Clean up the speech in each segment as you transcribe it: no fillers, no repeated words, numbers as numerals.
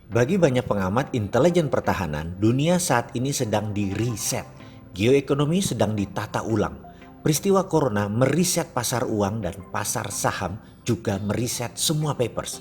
Bagi banyak pengamat intelijen pertahanan, dunia saat ini sedang di-reset. Geoekonomi sedang ditata ulang. Peristiwa corona meriset pasar uang dan pasar saham, juga meriset semua papers.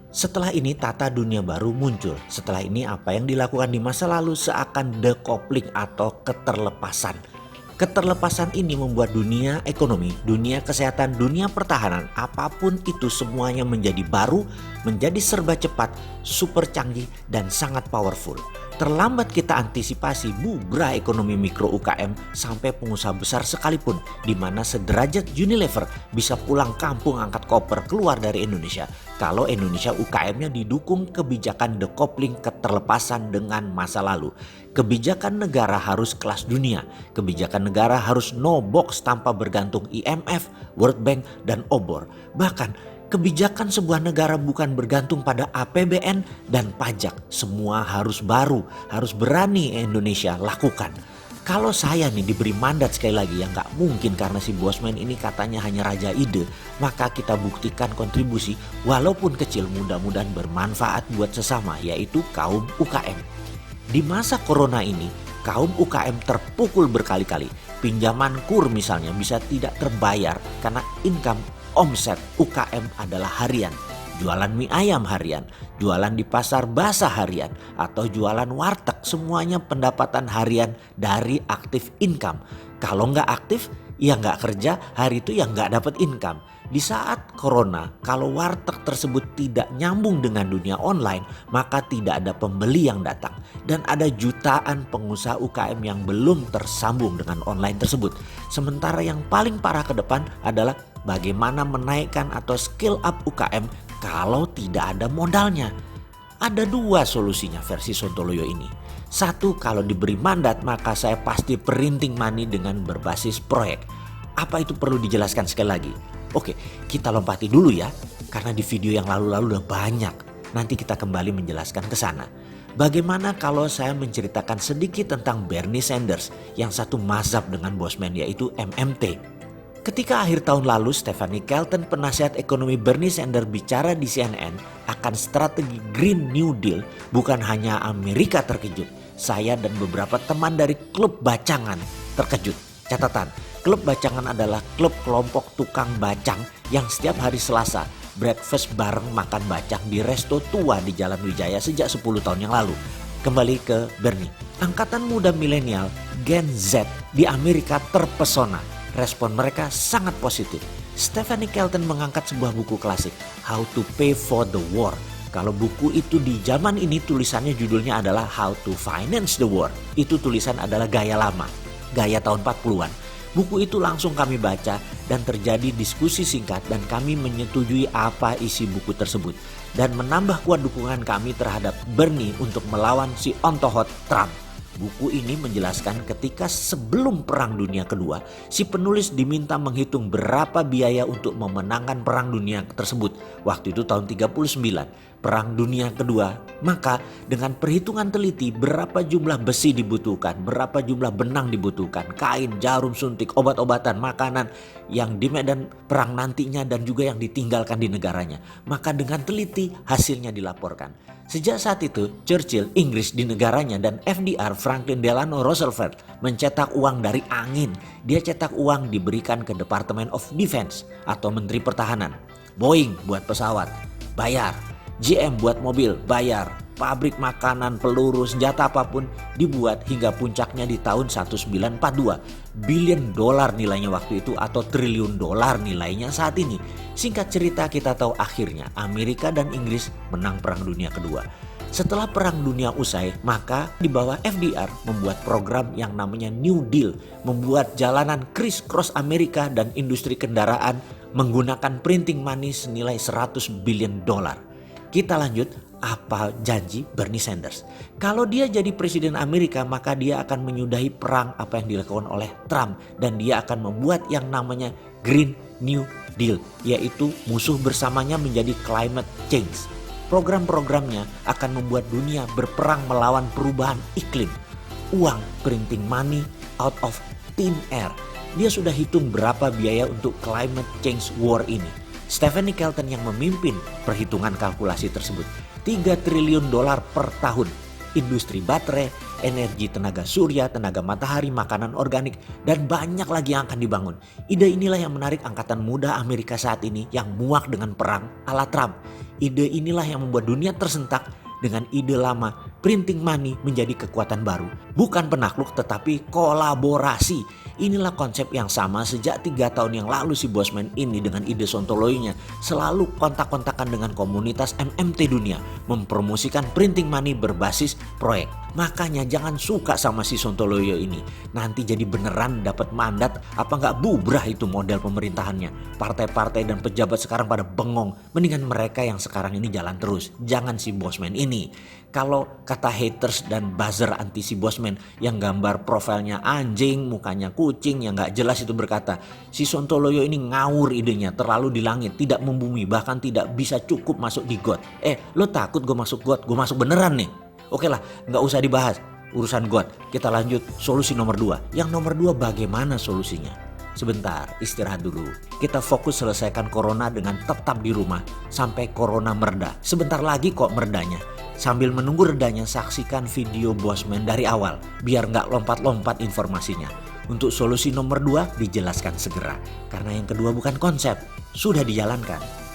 Setelah ini tata dunia baru muncul. Setelah ini apa yang dilakukan di masa lalu seakan decoupling atau keterlepasan. Keterlepasan ini membuat dunia ekonomi, dunia kesehatan, dunia pertahanan, apapun itu semuanya menjadi baru, menjadi serba cepat, super canggih, dan sangat powerful. Terlambat kita antisipasi, bubrah ekonomi mikro UKM sampai pengusaha besar sekalipun, di mana sederajat Unilever bisa pulang kampung angkat koper keluar dari Indonesia. Kalau Indonesia UKM-nya didukung kebijakan decoupling keterlepasan dengan masa lalu. Kebijakan negara harus kelas dunia. Kebijakan negara harus no box tanpa bergantung IMF, World Bank, dan obor. Bahkan kebijakan sebuah negara bukan bergantung pada APBN dan pajak. Semua harus baru, harus berani Indonesia lakukan. Kalau saya nih diberi mandat sekali lagi yang gak mungkin karena si Bosman ini katanya hanya raja ide. Maka kita buktikan kontribusi walaupun kecil mudah-mudahan bermanfaat buat sesama yaitu kaum UKM. Di masa corona ini kaum UKM terpukul berkali-kali. Pinjaman KUR misalnya bisa tidak terbayar karena income omset UKM adalah harian. Jualan mie ayam harian, jualan di pasar basah harian, atau jualan warteg semuanya pendapatan harian dari aktif income. Kalau nggak aktif ya nggak kerja hari itu ya nggak dapat income. Di saat corona kalau warteg tersebut tidak nyambung dengan dunia online maka tidak ada pembeli yang datang. Dan ada jutaan pengusaha UKM yang belum tersambung dengan online tersebut. Sementara yang paling parah ke depan adalah bagaimana menaikkan atau skill up UKM kalau tidak ada modalnya. Ada dua solusinya versi Sontoloyo ini. Satu, kalau diberi mandat maka saya pasti printing money dengan berbasis proyek. Apa itu perlu dijelaskan sekali lagi? Oke, kita lompati dulu ya. Karena di video yang lalu-lalu udah banyak. Nanti kita kembali menjelaskan ke sana. Bagaimana kalau saya menceritakan sedikit tentang Bernie Sanders yang satu mazhab dengan Bosman yaitu MMT. Ketika akhir tahun lalu Stephanie Kelton penasihat ekonomi Bernie Sanders bicara di CNN akan strategi Green New Deal, bukan hanya Amerika terkejut. Saya dan beberapa teman dari klub bacangan terkejut. Catatan, klub bacangan adalah klub kelompok tukang bacang yang setiap hari Selasa breakfast bareng makan bacang di resto tua di Jalan Wijaya sejak 10 tahun yang lalu. Kembali ke Bernie. Angkatan muda milenial Gen Z di Amerika terpesona. Respon mereka sangat positif. Stephanie Kelton mengangkat sebuah buku klasik, How to Pay for the War. Kalau buku itu di zaman ini tulisannya judulnya adalah How to Finance the War. Itu tulisan adalah gaya lama, gaya tahun 40-an. Buku itu langsung kami baca dan terjadi diskusi singkat dan kami menyetujui apa isi buku tersebut. Dan menambah kuat dukungan kami terhadap Bernie untuk melawan si ontohot Trump. Buku ini menjelaskan ketika sebelum Perang Dunia Kedua, si penulis diminta menghitung berapa biaya untuk memenangkan Perang Dunia tersebut. Waktu itu tahun 39, Perang Dunia Kedua. Maka dengan perhitungan teliti berapa jumlah besi dibutuhkan, berapa jumlah benang dibutuhkan, kain, jarum suntik, obat-obatan, makanan yang di medan perang nantinya dan juga yang ditinggalkan di negaranya. Maka dengan teliti hasilnya dilaporkan. Sejak saat itu, Churchill, Inggris di negaranya dan FDR, Franklin Delano Roosevelt mencetak uang dari angin. Dia cetak uang diberikan ke Department of Defense atau Menteri Pertahanan. Boeing buat pesawat, bayar. GM buat mobil, bayar. Pabrik makanan, peluru, senjata apapun dibuat hingga puncaknya di tahun 1942. Billion dolar nilainya waktu itu atau triliun dolar nilainya saat ini. Singkat cerita kita tahu akhirnya Amerika dan Inggris menang Perang Dunia Kedua. Setelah Perang Dunia usai, maka di bawah FDR membuat program yang namanya New Deal. Membuat jalanan criss-cross Amerika dan industri kendaraan menggunakan printing money senilai 100 billion dolar. Kita lanjut, apa janji Bernie Sanders? Kalau dia jadi presiden Amerika maka dia akan menyudahi perang apa yang dilakukan oleh Trump. Dan dia akan membuat yang namanya Green New Deal, yaitu musuh bersamanya menjadi climate change. Program-programnya akan membuat dunia berperang melawan perubahan iklim. Uang printing money out of thin air. Dia sudah hitung berapa biaya untuk climate change war ini. Stephanie Kelton yang memimpin perhitungan kalkulasi tersebut. $3 triliun per tahun. Industri baterai, energi tenaga surya, tenaga matahari, makanan organik, dan banyak lagi yang akan dibangun. Ide inilah yang menarik angkatan muda Amerika saat ini yang muak dengan perang ala Trump. Ide inilah yang membuat dunia tersentak dengan ide lama, printing money menjadi kekuatan baru. Bukan penakluk tetapi kolaborasi. Inilah konsep yang sama sejak 3 tahun yang lalu si Bosman ini dengan ide sontoloyonya selalu kontak-kontakan dengan komunitas MMT dunia mempromosikan printing money berbasis proyek. Makanya jangan suka sama si sontoloyo ini. Nanti jadi beneran dapat mandat apa nggak bubrah itu model pemerintahannya. Partai-partai dan pejabat sekarang pada bengong. Mendingan mereka yang sekarang ini jalan terus. Jangan si Bosman ini. Kalau kata haters dan buzzer anti si Bosman yang gambar profilnya anjing, mukanya kucing yang nggak jelas itu berkata, si sontoloyo ini ngawur idenya, terlalu di langit, tidak membumi, bahkan tidak bisa cukup masuk di got. Lo takut gue masuk got? Gue masuk beneran nih. Oke lah, nggak usah dibahas urusan got. Kita lanjut solusi nomor 2. Yang nomor 2 bagaimana solusinya? Sebentar, istirahat dulu. Kita fokus selesaikan corona dengan tetap di rumah sampai corona mereda. Sebentar lagi kok meredanya. Sambil menunggu redanya, saksikan video Bosman dari awal biar nggak lompat-lompat informasinya. Untuk solusi nomor 2 dijelaskan segera karena yang kedua bukan konsep, sudah dijalankan.